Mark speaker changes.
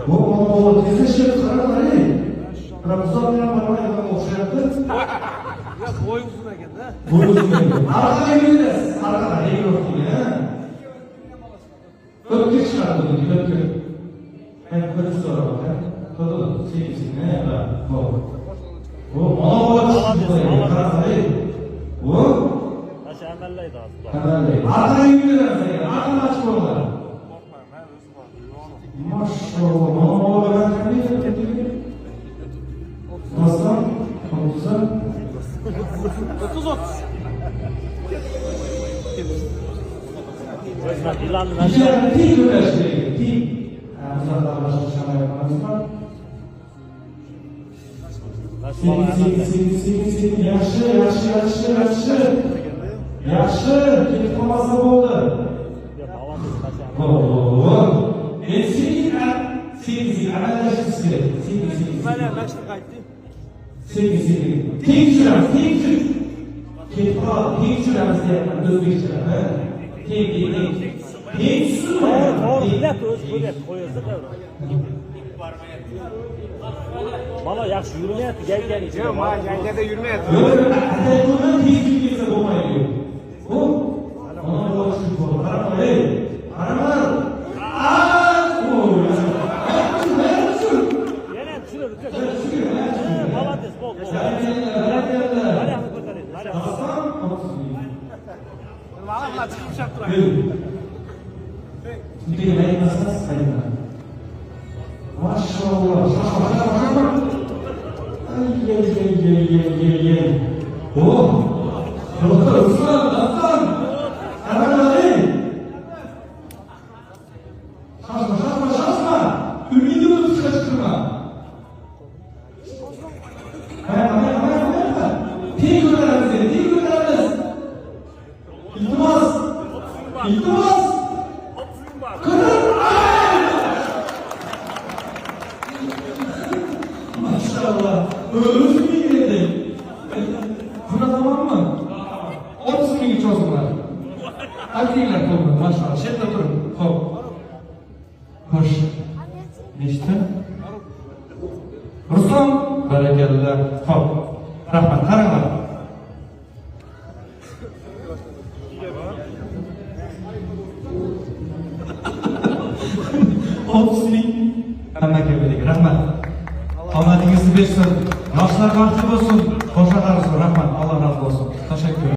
Speaker 1: Bu tezleşir qaramaydi. Ramazon bilan barmoqqa o'xshayapti.
Speaker 2: Ya boy uzun ekan da.
Speaker 1: Boy uzun ekan. Arqaga yurasiz. Arqaga yurasiz. O'tga chiqadi bu o'tga. Men ko'rib so'raman. To'g'ri, sevgisi ne ya? Bu mana bu qaramaydi. Bu
Speaker 3: amallaydi hozir.
Speaker 1: Amallaydi. Arqaga yurasiz. Arqaga chiqinglar. Maşallah, mana ben tanıyım. Nasıl?
Speaker 2: 30.
Speaker 3: Hizmet ilanı
Speaker 1: İçeride değil ödeşleri, değil. Mesela başka şama yaparız mı? Seni, yaşlı. Yaşlı, gidip olmazsa oldu. Ben seni amelleştirsin gerek.
Speaker 2: Böyle başta kayıttı.
Speaker 1: Seni. Tek şurası. Tek şurası yapman, Özbekçiler. Tek su.
Speaker 3: millet öz ko'ryapti, qo'yilsa davra. Mana yaxshi yurmayapti, yaygan ichida.
Speaker 2: Yo'q, men yangada yurmayapti.
Speaker 1: Yo'q, atayko'dan tezlik kelsa bo'lmaydi. Bu mana bu shu qarama.
Speaker 3: Yana tushirib Молодец, bo'ldi.
Speaker 2: Valla chiqib shart turadi.
Speaker 1: Maşallah. Ay. Oh. Aslan. Karamari. Şaşma. Ümidimi çıkartma. Hayır. Tek gönderiniz. İltimas. Maşallah. Özgür geldi. Buna tamam mı? 30 bin geç olsunlar. Erkekler toplu maşallah. Şedde durun. Hop. Hoş. Neşte? Ruslan. Berekeller. Hop. Rahmet. Karanglar. Hammaga birlik. Rahmat. Omadingizni bersin. Yoshlar baxtli bo'lsin. Qo'sha qarz